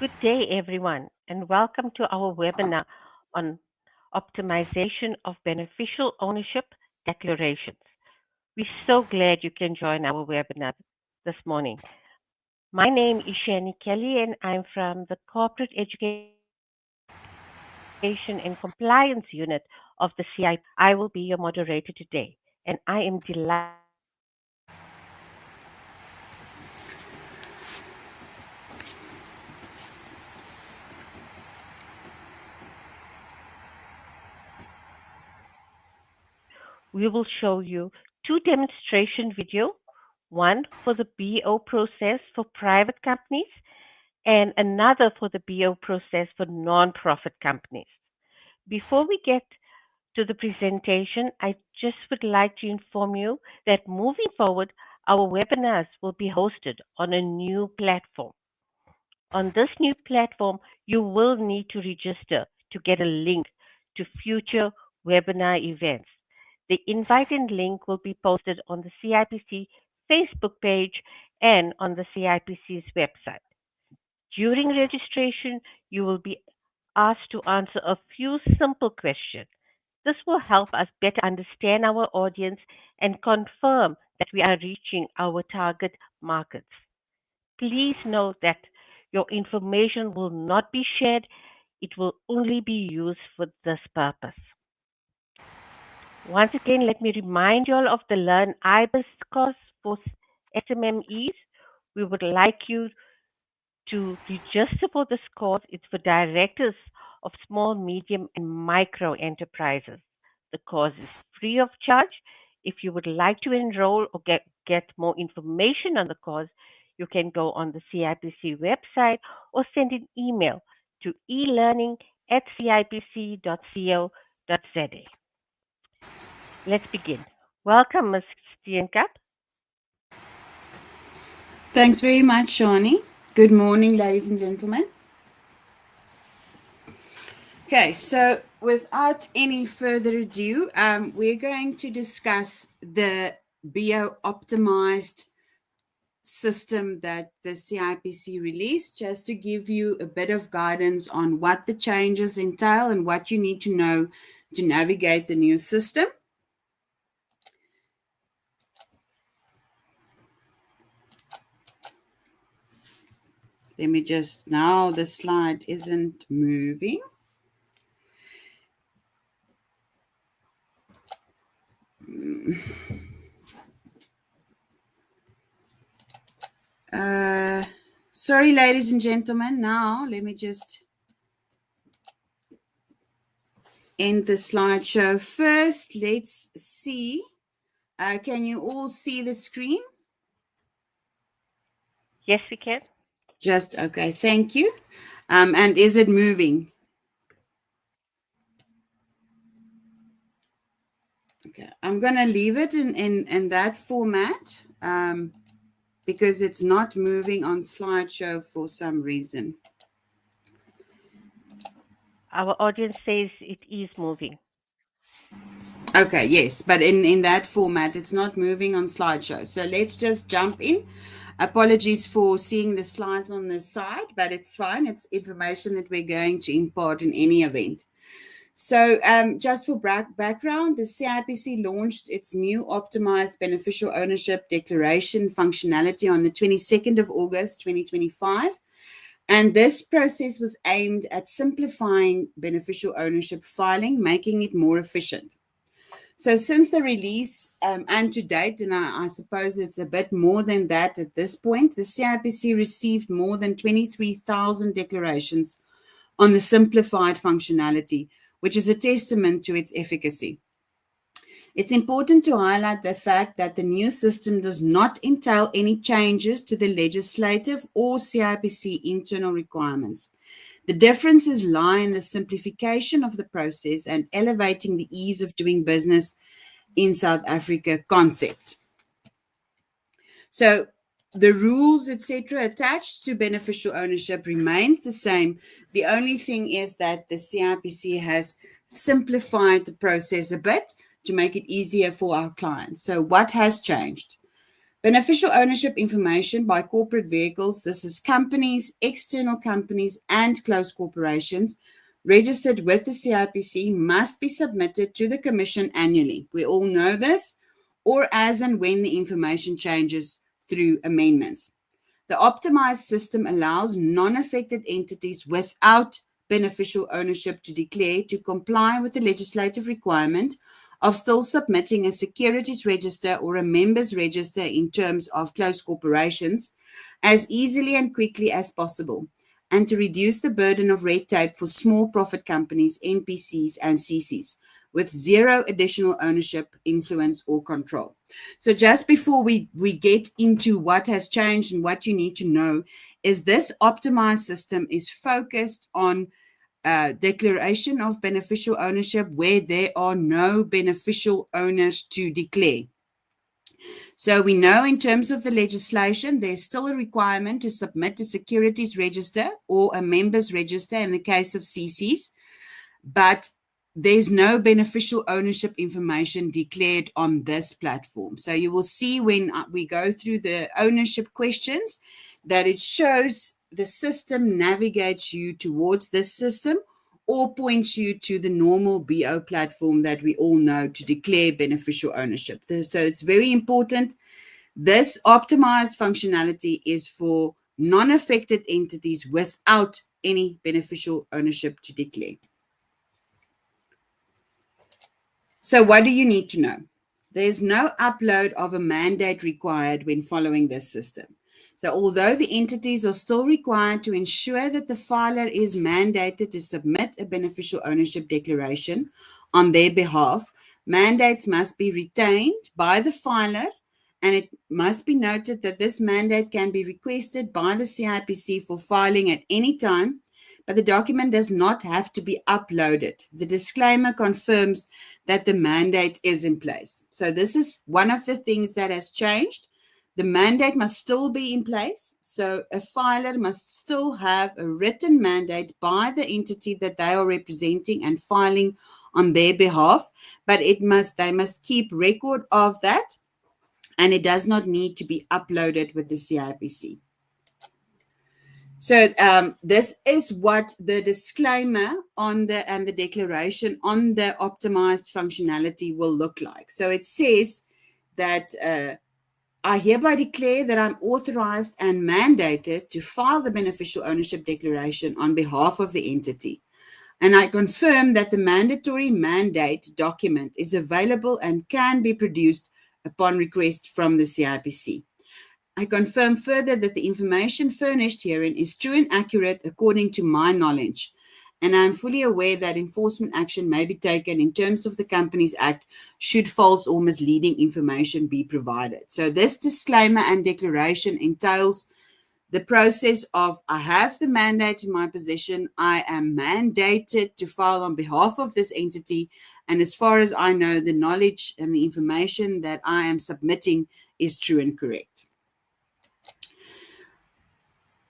Good day, everyone, and welcome to our webinar on optimization of beneficial ownership declarations. We're so glad you can join our webinar this morning. My name is Shani Kelly, and I'm from the Corporate Education and Compliance Unit of the CIPC. I will be your moderator today, and I am delighted to have with me our esteemed guest, Mr. Stian Kapp. We will show you two demonstration video, one for the BO process for private companies and another for the BO process for non-profit companies. Before we get to the presentation, I just would like to inform you that moving forward, our webinars will be hosted on a new platform. On this new platform, you will need to register to get a link to future webinar events. The invite and link will be posted on the CIPC Facebook page and on the CIPC's website. During registration, you will be asked to answer a few simple questions. This will help us better understand our audience and confirm that we are reaching our target markets. Please note that your information will not be shared. It will only be used for this purpose. Once again, let me remind you all of the Learn IBIS course for SMMEs. We would like you to register for this course. It's for directors of small, medium, and micro enterprises. The course is free of charge. If you would like to enroll or get more information on the course, you can go on the CIPC website or send an email to elearning@cipc.co.za. Let's begin. Welcome, Ms. Steenkamp. Thanks very much, Shani. Good morning, ladies and gentlemen. Okay, so without any further ado, we're going to discuss the BO optimized system that the CIPC released, just to give you a bit of guidance on what the changes entail and what you need to know to navigate the new system. Let me just, now the slide isn't moving. Sorry, ladies and gentlemen. Now, let me just end the slideshow. First, let's see. Can you all see the screen? Yes, we can. Just, okay, thank you. And is it moving? Okay, I'm going to leave it in that format because it's not moving on slideshow for some reason. Our audience says it is moving. Okay, yes, but in that format, it's not moving on slideshow. So let's just jump in. Apologies for seeing the slides on the side, but it's fine. It's information that we're going to impart in any event. So just for background, the CIPC launched its new optimized beneficial ownership declaration functionality on the 22nd of August, 2025. And this process was aimed at simplifying beneficial ownership filing, making it more efficient. So since the release and to date, and I suppose it's a bit more than that at this point, the CIPC received more than 23,000 declarations on the simplified functionality, which is a testament to its efficacy. It's important to highlight the fact that the new system does not entail any changes to the legislative or CIPC internal requirements. The differences lie in the simplification of the process and elevating the ease of doing business in South Africa concept. So the rules, etc., attached to beneficial ownership remains the same. The only thing is that the CIPC has simplified the process a bit to make it easier for our clients. So what has changed? Beneficial ownership information by corporate vehicles. This is companies, external companies, and closed corporations registered with the CIPC must be submitted to the Commission annually. We all know this, or as and when the information changes through amendments. The optimized system allows non-affected entities without beneficial ownership to declare to comply with the legislative requirement of still submitting a securities register or a members register in terms of closed corporations as easily and quickly as possible, and to reduce the burden of red tape for small profit companies, NPCs, and CCs with zero additional ownership, influence, or control. So just before we get into what has changed and what you need to know, is this optimized system is focused on declaration of beneficial ownership where there are no beneficial owners to declare. So we know in terms of the legislation, there's still a requirement to submit a securities register or a members register in the case of CCs, but there's no beneficial ownership information declared on this platform. So you will see when we go through the ownership questions that it shows the system navigates you towards this system or points you to the normal BO platform that we all know to declare beneficial ownership. So it's very important. This optimized functionality is for non-affected entities without any beneficial ownership to declare. So what do you need to know? There's no upload of a mandate required when following this system. So although the entities are still required to ensure that the filer is mandated to submit a beneficial ownership declaration on their behalf, mandates must be retained by the filer, and it must be noted that this mandate can be requested by the CIPC for filing at any time, but the document does not have to be uploaded. The disclaimer confirms that the mandate is in place. So this is one of the things that has changed. The mandate must still be in place. So a filer must still have a written mandate by the entity that they are representing and filing on their behalf, but they must keep record of that, and it does not need to be uploaded with the CIPC. So this is what the disclaimer on the declaration on the optimized functionality will look like. So it says that I hereby declare that I'm authorized and mandated to file the beneficial ownership declaration on behalf of the entity. And I confirm that the mandatory mandate document is available and can be produced upon request from the CIPC. I confirm further that the information furnished herein is true and accurate according to my knowledge, and I am fully aware that enforcement action may be taken in terms of the Companies Act should false or misleading information be provided. So this disclaimer and declaration entails the process of I have the mandate in my possession, I am mandated to file on behalf of this entity, and as far as I know, the knowledge and the information that I am submitting is true and correct.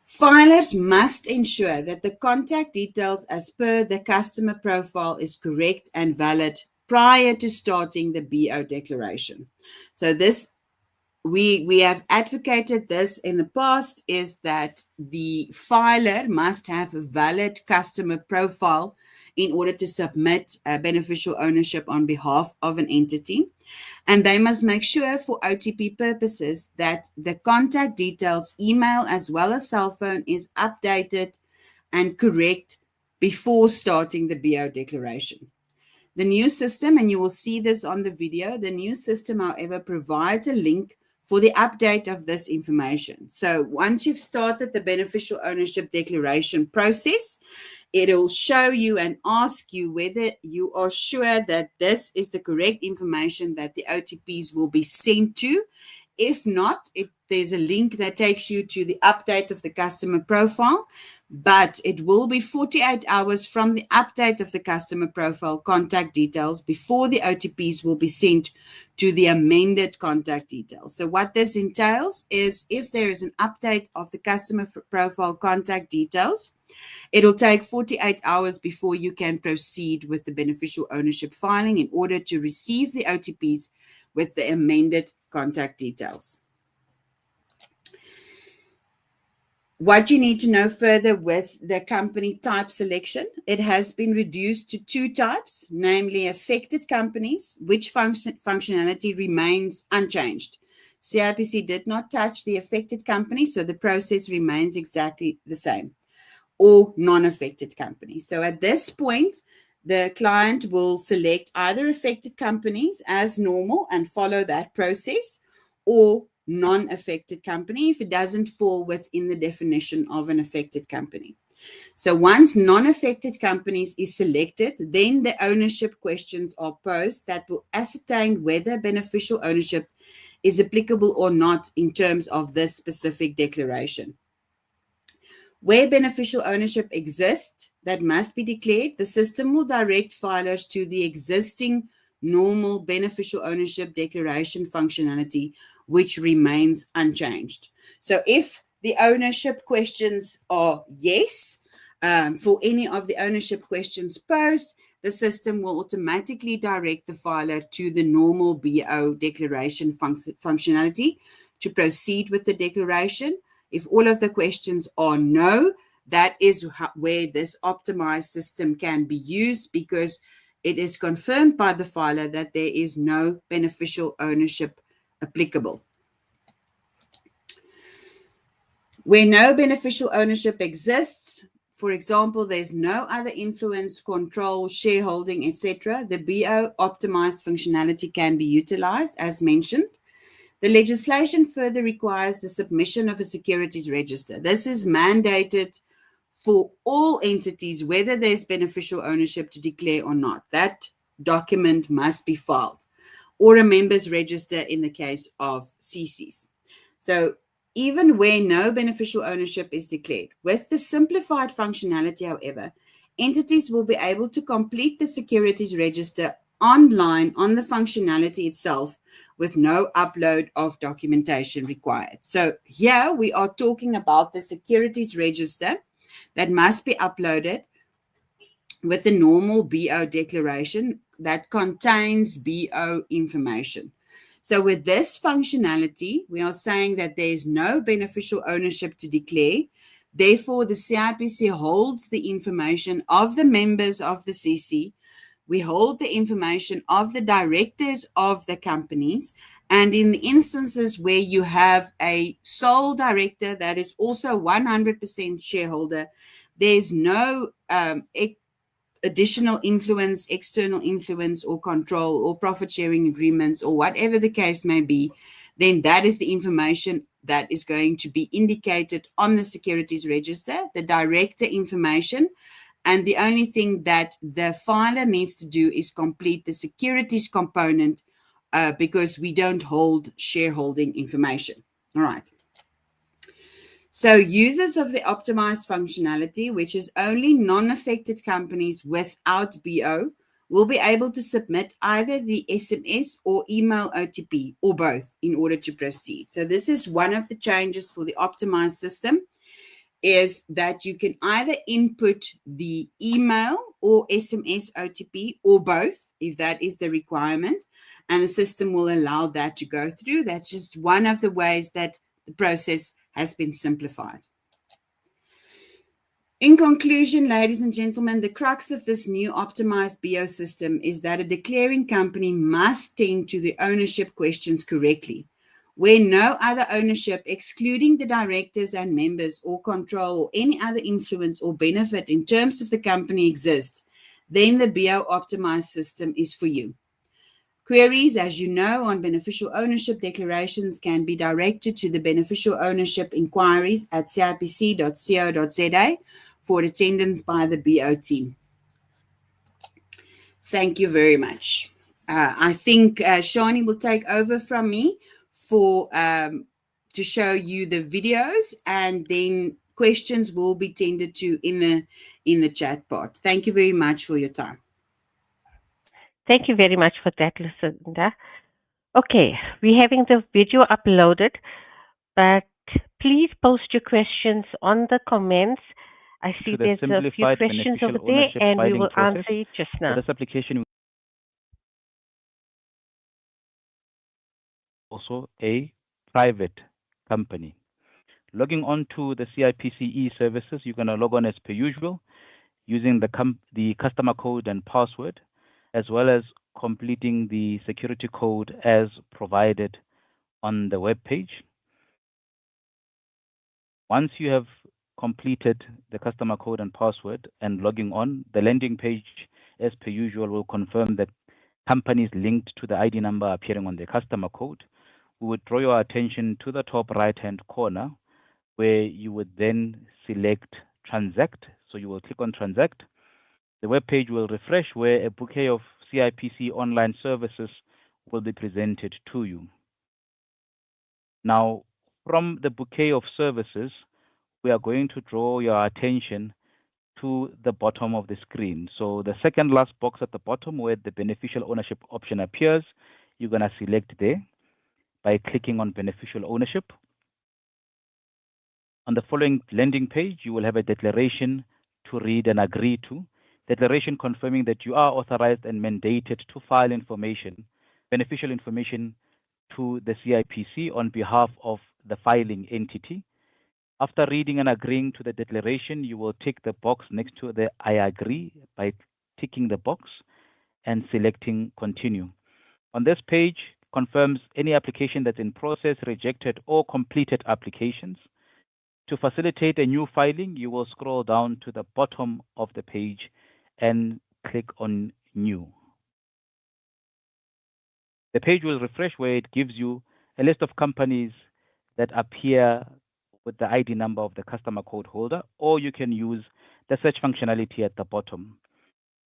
Filers must ensure that the contact details as per the customer profile is correct and valid prior to starting the BO declaration. So this, we have advocated this in the past, is that the filer must have a valid customer profile in order to submit a beneficial ownership on behalf of an entity. And they must make sure for OTP purposes that the contact details, email as well as cell phone, is updated and correct before starting the BO declaration. The new system, and you will see this on the video, the new system, however, provides a link for the update of this information. So once you've started the beneficial ownership declaration process, it'll show you and ask you whether you are sure that this is the correct information that the OTPs will be sent to. If not, there's a link that takes you to the update of the customer profile, but it will be 48 hours from the update of the customer profile contact details before the OTPs will be sent to the amended contact details. So what this entails is if there is an update of the customer profile contact details, it'll take 48 hours before you can proceed with the beneficial ownership filing in order to receive the OTPs with the amended contact details. What you need to know further with the company type selection, it has been reduced to two types, namely affected companies, which functionality remains unchanged. CIPC did not touch the affected company, so the process remains exactly the same, or non-affected companies. So at this point, the client will select either affected companies as normal and follow that process, or non-affected company if it doesn't fall within the definition of an affected company. So once non-affected companies is selected, then the ownership questions are posed that will ascertain whether beneficial ownership is applicable or not in terms of this specific declaration. Where beneficial ownership exists that must be declared, the system will direct filers to the existing normal beneficial ownership declaration functionality, which remains unchanged. So if the ownership questions are yes, for any of the ownership questions posed, the system will automatically direct the filer to the normal BO declaration functionality to proceed with the declaration. If all of the questions are no, that is where this optimized system can be used, because it is confirmed by the filer that there is no beneficial ownership applicable. Where no beneficial ownership exists, for example, there's no other influence, control, shareholding, etc., the BO optimized functionality can be utilized as mentioned. The legislation further requires the submission of a securities register. This is mandated for all entities, whether there's beneficial ownership to declare or not. That document must be filed, or a members register in the case of CCs. So even where no beneficial ownership is declared, with the simplified functionality, however, entities will be able to complete the securities register online on the functionality itself with no upload of documentation required. So here we are talking about the securities register that must be uploaded with the normal BO declaration that contains BO information. So with this functionality, we are saying that there is no beneficial ownership to declare. Therefore, the CIPC holds the information of the members of the CC. We hold the information of the directors of the companies. And in the instances where you have a sole director that is also 100% shareholder, there's no additional influence, external influence or control or profit sharing agreements or whatever the case may be, then that is the information that is going to be indicated on the securities register, the director information. And the only thing that the filer needs to do is complete the securities component, because we don't hold shareholding information. All right. So users of the optimized functionality, which is only non-affected companies without BO, will be able to submit either the SMS or email OTP or both in order to proceed. So this is one of the changes for the optimized system, is that you can either input the email or SMS OTP or both, if that is the requirement, and the system will allow that to go through. That's just one of the ways that the process has been simplified. In conclusion, ladies and gentlemen, the crux of this new optimized BO system is that a declaring company must tend to the ownership questions correctly. Where no other ownership, excluding the directors and members or control or any other influence or benefit in terms of the company exists, then the BO optimized system is for you. Queries, as you know, on beneficial ownership declarations can be directed to the beneficial ownership inquiries at cipc.co.za for attendance by the BO team. Thank you very much. I think Shani will take over from me for to show you the videos, and then questions will be tended to in the chat part. Thank you very much for your time. Thank you very much for that, Lucinda. Okay, we're having the video uploaded, but please post your questions on the comments. I see To the there's a few simplified questions beneficial over there, ownership and we filing will process. answer it just For now. this application, we also a private company. Logging on to the CIPC services, you're going to log on as per usual using the customer code and password, as well as completing the security code as provided on the web page. Once you have completed the customer code and password and logging on, the landing page, as per usual, will confirm that companies linked to the ID number appearing on the customer code. We would draw your attention to the top right-hand corner where you would then select Transact. So you will click on Transact. The web page will refresh where a bouquet of CIPC online services will be presented to you. Now, from the bouquet of services, we are going to draw your attention to the bottom of the screen. So the second last box at the bottom where the beneficial ownership option appears, you're going to select there by clicking on beneficial ownership. On the following landing page, you will have a declaration to read and agree to. Declaration confirming that you are authorized and mandated to file information, beneficial information to the CIPC on behalf of the filing entity. After reading and agreeing to the declaration, you will tick the box next to the I agree by ticking the box and selecting continue. On this page, confirms any application that's in process, rejected, or completed applications. To facilitate a new filing, you will scroll down to the bottom of the page and click on New. The page will refresh where it gives you a list of companies that appear with the ID number of the customer code holder, or you can use the search functionality at the bottom.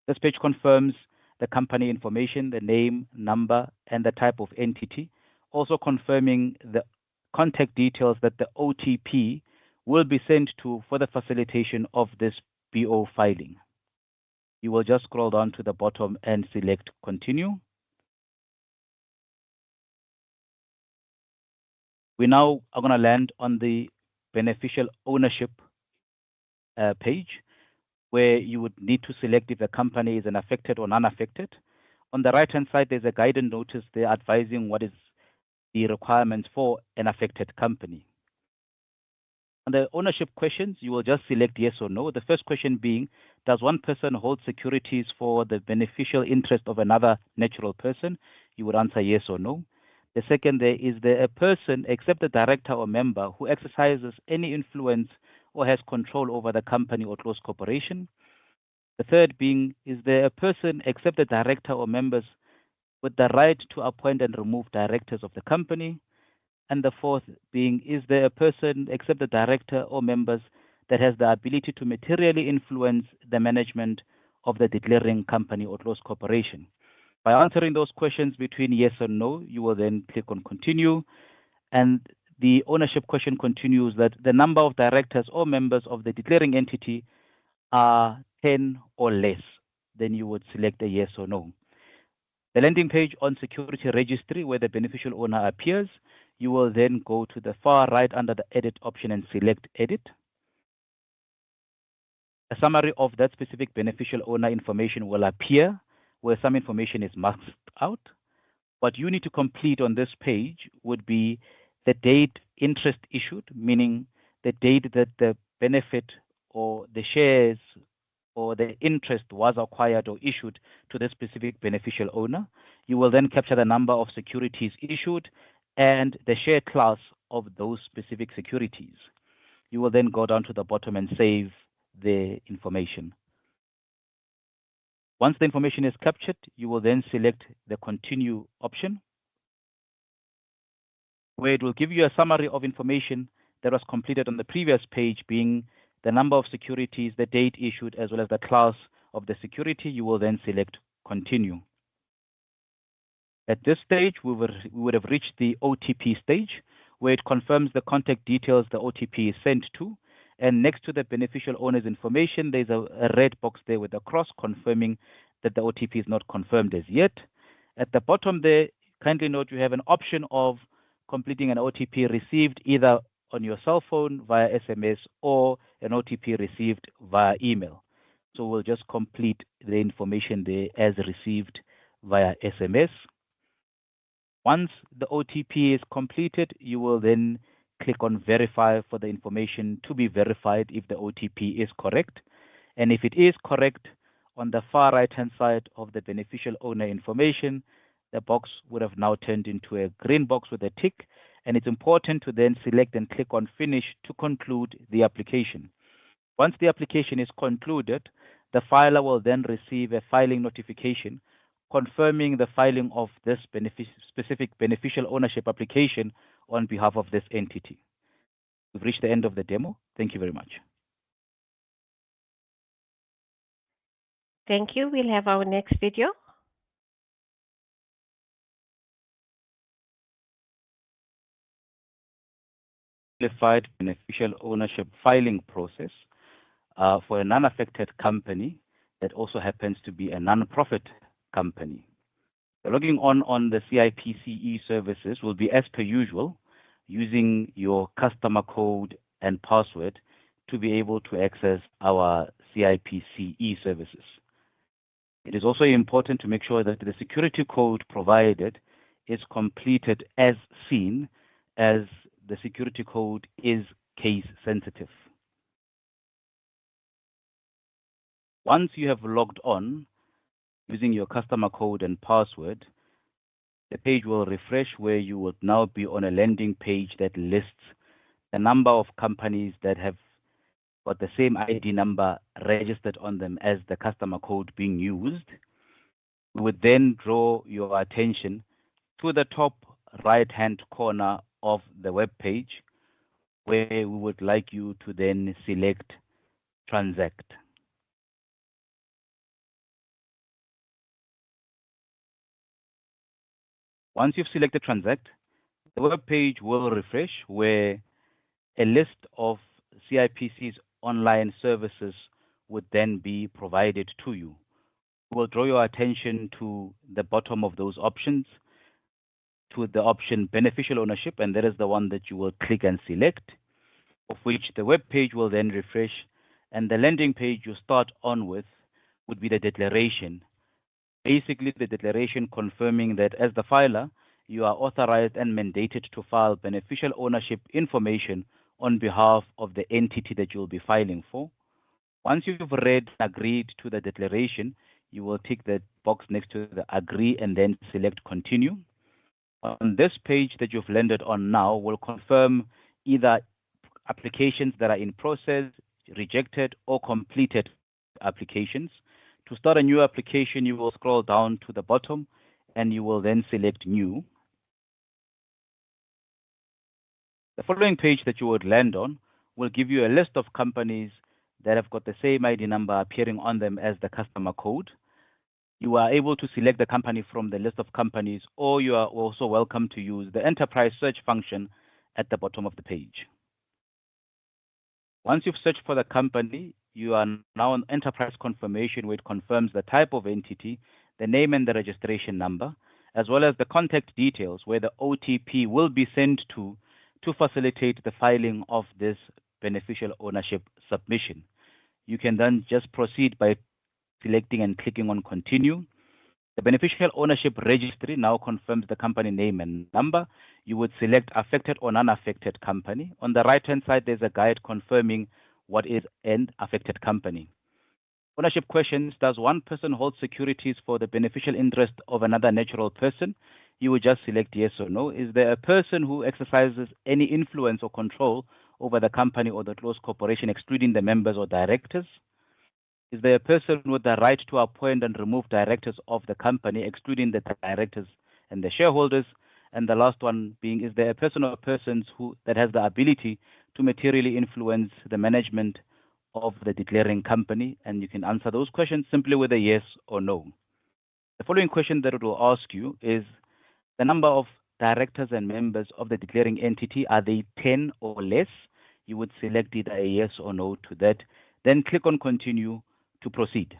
This page confirms the company information, the name, number, and the type of entity, also confirming the contact details that the OTP will be sent to for the facilitation of this BO filing. You will just scroll down to the bottom and select continue. We now are going to land on the beneficial ownership page, where you would need to select if the company is an affected or non-affected. On the right-hand side, there's a guidance notice there advising what is the requirements for an affected company. On the ownership questions, you will just select yes or no. The first question being, does one person hold securities for the beneficial interest of another natural person? You would answer yes or no. The second, is there a person except the director or member who exercises any influence or has control over the company or close corporation? The third being, is there a person except the director or members with the right to appoint and remove directors of the company? And the fourth being, is there a person except the director or members that has the ability to materially influence the management of the declaring company or close corporation? By answering those questions between yes or no, you will then click on continue. And the ownership question continues that the number of directors or members of the declaring entity are 10 or less. Then you would select a yes or no. The landing page on security registry where the beneficial owner appears, you will then go to the far right under the edit option and select edit. A summary of that specific beneficial owner information will appear where some information is masked out. What you need to complete on this page would be the date interest issued, meaning the date that the benefit or the shares or the interest was acquired or issued to the specific beneficial owner. You will then capture the number of securities issued and the share class of those specific securities. You will then go down to the bottom and save the information. Once the information is captured, you will then select the continue option, where it will give you a summary of information that was completed on the previous page, being the number of securities, the date issued, as well as the class of the security. You will then select continue. At this stage, we would have reached the OTP stage, where it confirms the contact details the OTP is sent to. And next to the beneficial owner's information, there's a red box there with a cross confirming that the OTP is not confirmed as yet. At the bottom there, kindly note you have an option of completing an OTP received either on your cell phone via SMS or an OTP received via email. So we'll just complete the information there as received via SMS. Once the OTP is completed, you will then click on verify for the information to be verified if the OTP is correct. And if it is correct, on the far right-hand side of the beneficial owner information, the box would have now turned into a green box with a tick, and it's important to then select and click on finish to conclude the application. Once the application is concluded, the filer will then receive a filing notification confirming the filing of this specific beneficial ownership application on behalf of this entity. We've reached the end of the demo. Thank you very much. Thank you. We'll have our next video. Simplified beneficial ownership filing process for a non-affected company that also happens to be a non-profit company. Logging on the CIPCE services will be as per usual, using your customer code and password to be able to access our CIPCE services. It is also important to make sure that the security code provided is completed as seen, as the security code is case sensitive. Once you have logged on using your customer code and password, the page will refresh where you will now be on a landing page that lists the number of companies that have got the same ID number registered on them as the customer code being used. We would then draw your attention to the top right-hand corner of the web page, where we would like you to then select Transact. Once you've selected Transact, the web page will refresh where a list of CIPC's online services would then be provided to you. We'll draw your attention to the bottom of those options, to the option beneficial ownership, and that is the one that you will click and select, of which the web page will then refresh, and the landing page you start on with would be the declaration. Basically, the declaration confirming that as the filer, you are authorized and mandated to file beneficial ownership information on behalf of the entity that you'll be filing for. Once you've read and agreed to the declaration, you will tick the box next to the agree and then select continue. On this page that you've landed on now will confirm either applications that are in process, rejected, or completed applications. To start a new application, you will scroll down to the bottom and you will then select new. The following page that you would land on will give you a list of companies that have got the same ID number appearing on them as the customer code. You are able to select the company from the list of companies, or you are also welcome to use the enterprise search function at the bottom of the page. Once you've searched for the company, you are now on enterprise confirmation, where it confirms the type of entity, the name and the registration number, as well as the contact details where the OTP will be sent to facilitate the filing of this beneficial ownership submission. You can then just proceed by selecting and clicking on continue. The beneficial ownership registry now confirms the company name and number. You would select affected or non-affected company. On the right-hand side, there's a guide confirming what is an affected company. Ownership questions: does one person hold securities for the beneficial interest of another natural person? You would just select yes or no. Is there a person who exercises any influence or control over the company or the closed corporation, excluding the members or directors? Is there a person with the right to appoint and remove directors of the company, excluding the directors and the shareholders? And the last one being, is there a person or persons that has the ability to materially influence the management of the declaring company? And you can answer those questions simply with a yes or no. The following question that it will ask you is the number of directors and members of the declaring entity. Are they 10 or less? You would select either a yes or no to that. Then click on continue to proceed.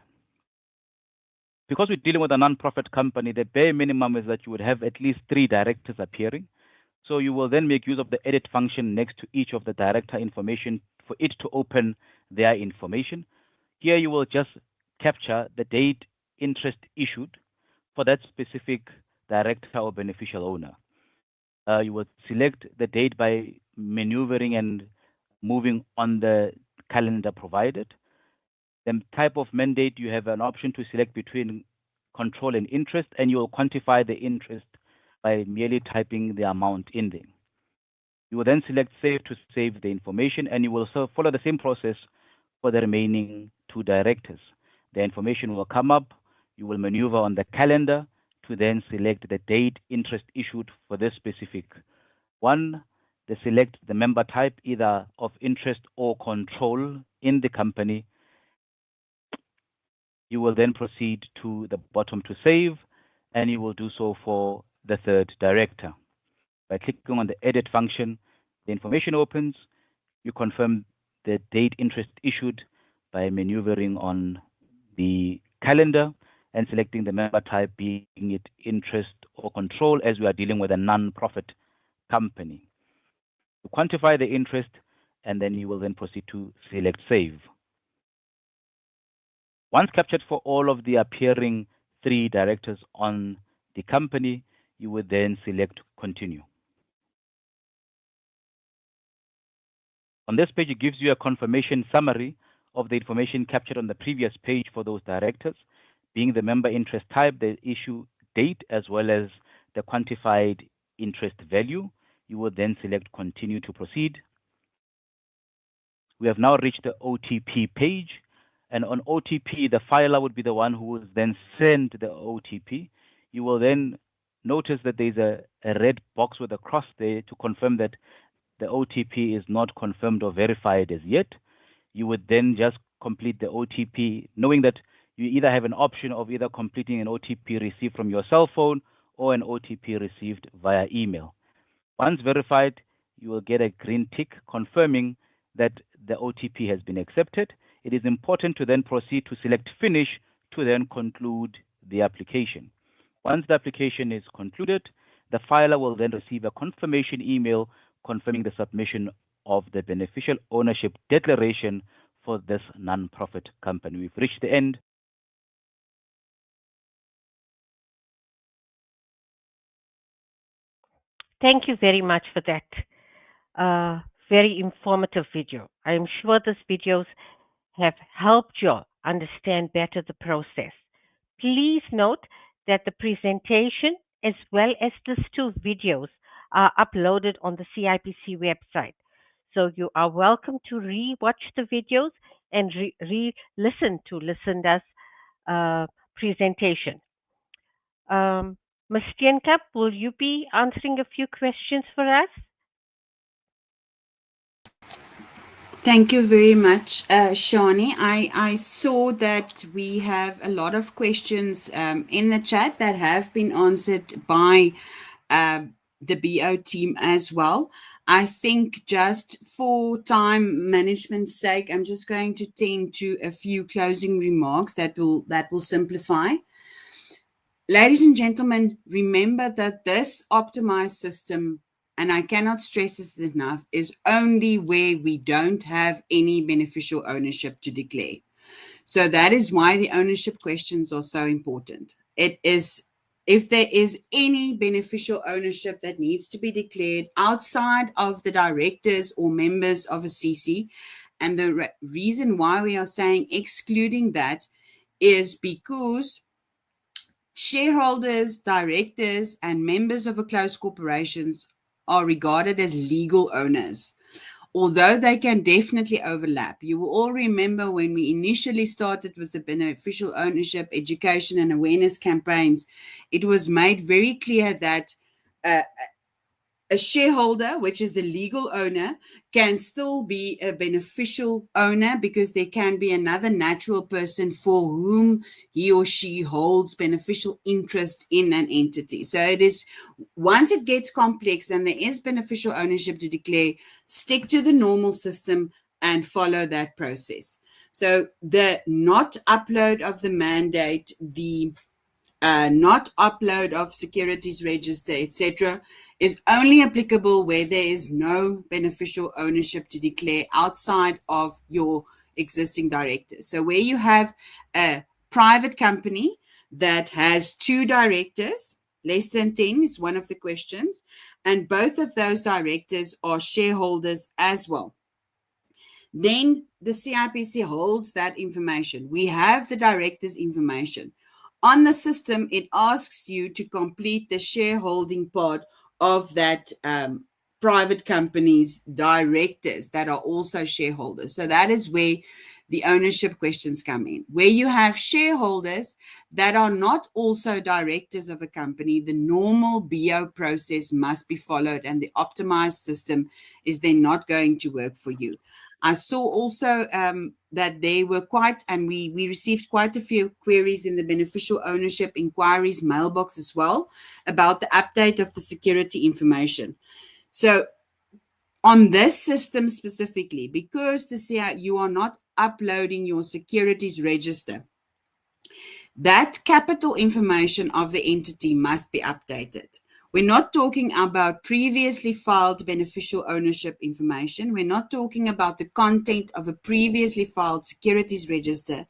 Because we're dealing with a non-profit company, the bare minimum is that you would have at least 3 directors appearing. So you will then make use of the edit function next to each of the director information for it to open their information. Here you will just capture the date interest issued for that specific director or beneficial owner. You will select the date by maneuvering and moving on the calendar provided. The type of mandate, you have an option to select between control and interest, and you will quantify the interest by merely typing the amount in there. You will then select save to save the information, and you will follow the same process for the remaining two directors. The information will come up. You will maneuver on the calendar to then select the date interest issued for this specific one. They select the member type, either of interest or control in the company. You will then proceed to the bottom to save, and you will do so for the third director. By clicking on the edit function, the information opens. You confirm the date interest issued by maneuvering on the calendar and selecting the member type, being it interest or control, as we are dealing with a non-profit company. You quantify the interest, and then you will then proceed to select save. Once captured for all of the appearing 3 directors on the company, you would then select continue. On this page, it gives you a confirmation summary of the information captured on the previous page for those directors, being the member interest type, the issue date, as well as the quantified interest value. You will then select continue to proceed. We have now reached the OTP page, and on OTP, the filer would be the one who will then send the OTP. You will then notice that there's a red box with a cross there to confirm that the OTP is not confirmed or verified as yet. You would then just complete the OTP, knowing that you either have an option of either completing an OTP received from your cell phone or an OTP received via email. Once verified, you will get a green tick confirming that the OTP has been accepted. It is important to then proceed to select finish to then conclude the application. Once the application is concluded, the filer will then receive a confirmation email confirming the submission of the beneficial ownership declaration for this non-profit company. We've reached the end. Thank you very much for that very informative video. I am sure these videos have helped you understand better the process. Please note that the presentation as well as these two videos are uploaded on the CIPC website. So you are welcome to re-watch the videos and re-listen to Lucinda's presentation. Ms. Steenkamp, will you be answering a few questions for us? Thank you very much, Shani. I saw that we have a lot of questions in the chat that have been answered by the BO team as well. I think just for time management's sake, I'm just going to tend to a few closing remarks that will simplify. Ladies and gentlemen, remember that this optimized system, and I cannot stress this enough, is only where we don't have any beneficial ownership to declare. So that is why the ownership questions are so important. It is, if there is any beneficial ownership that needs to be declared outside of the directors or members of a CC, and the reason why we are saying excluding that is because shareholders, directors, and members of a closed corporations are regarded as legal owners, although they can definitely overlap. You will all remember when we initially started with the beneficial ownership education and awareness campaigns, it was made very clear that a shareholder, which is a legal owner, can still be a beneficial owner because there can be another natural person for whom he or she holds beneficial interest in an entity. So it is, once it gets complex and there is beneficial ownership to declare, stick to the normal system and follow that process. So the not upload of the mandate, the not upload of securities register, etc., is only applicable where there is no beneficial ownership to declare outside of your existing directors. So where you have a private company that has 2 directors, less than 10 is one of the questions. And both of those directors are shareholders as well. Then the CIPC holds that information. We have the director's information. On the system, it asks you to complete the shareholding part of that private company's directors that are also shareholders. So that is where the ownership questions come in. Where you have shareholders that are not also directors of a company, the normal BO process must be followed, and the optimized system is then not going to work for you. I saw also that they were quite, and we received quite a few queries in the beneficial ownership inquiries mailbox as well about the update of the security information. So on this system specifically, because you are not uploading your securities register, that capital information of the entity must be updated. We're not talking about previously filed beneficial ownership information. We're not talking about the content of a previously filed securities register.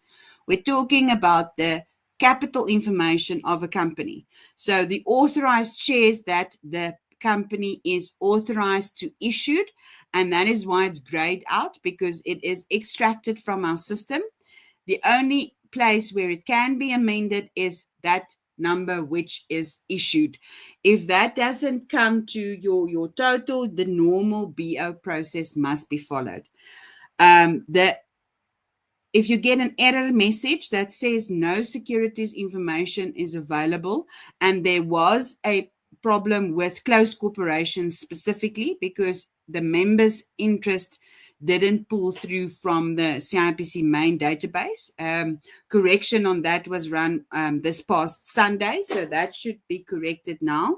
We're talking about the capital information of a company. So the authorized shares that the company is authorized to issue, and that is why it's grayed out, because it is extracted from our system. The only place where it can be amended is that number which is issued. If that doesn't come to your total, the normal BO process must be followed. If you get an error message that says no securities information is available, and there was a problem with close corporations specifically because the members' interest didn't pull through from the CIPC main database. Correction on that was run this past Sunday, so that should be corrected now.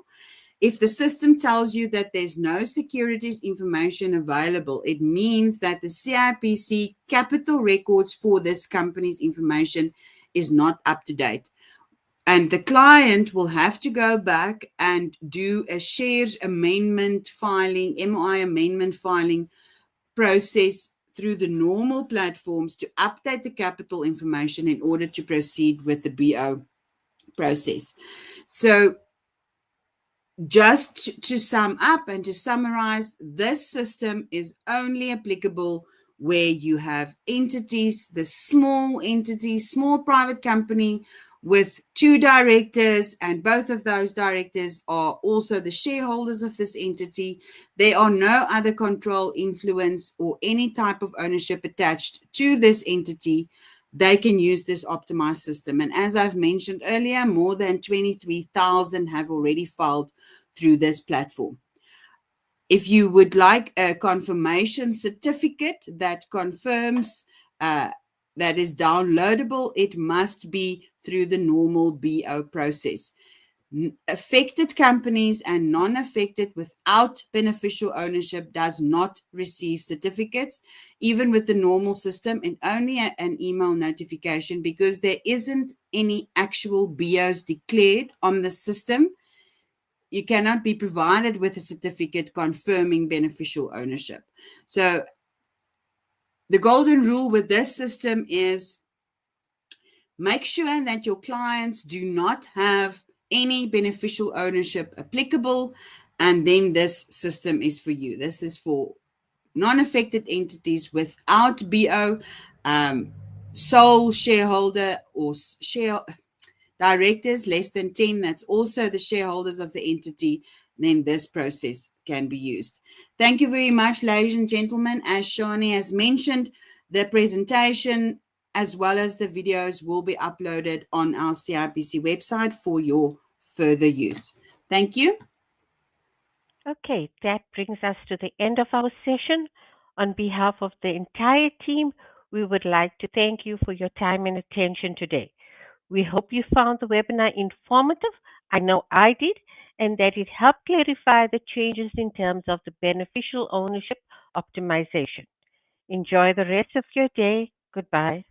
If the system tells you that there's no securities information available, it means that the CIPC capital records for this company's information is not up to date. And the client will have to go back and do a shares amendment filing, MOI amendment filing process through the normal platforms to update the capital information in order to proceed with the BO process. So just to sum up and to summarize, this system is only applicable where you have entities, the small entity, small private company with 2 directors, and both of those directors are also the shareholders of this entity. There are no other control, influence, or any type of ownership attached to this entity. They can use this optimized system. And as I've mentioned earlier, more than 23,000 have already filed through this platform. If you would like a confirmation certificate that confirms that is downloadable, it must be through the normal BO process. Affected companies and non-affected without beneficial ownership does not receive certificates, even with the normal system, and only an email notification, because there isn't any actual BOs declared on the system. You cannot be provided with a certificate confirming beneficial ownership. So the golden rule with this system is make sure that your clients do not have any beneficial ownership applicable, and then this system is for you. This is for non-affected entities without BO, sole shareholder or share directors less than 10, that's also the shareholders of the entity. Then this process can be used. Thank you very much, ladies and gentlemen. As Shani has mentioned, the presentation as well as the videos will be uploaded on our CIPC website for your further use. Thank you. Okay, that brings us to the end of our session. On behalf of the entire team, we would like to thank you for your time and attention today. We hope you found the webinar informative. I know I did, and that it helped clarify the changes in terms of the beneficial ownership optimization. Enjoy the rest of your day. Goodbye.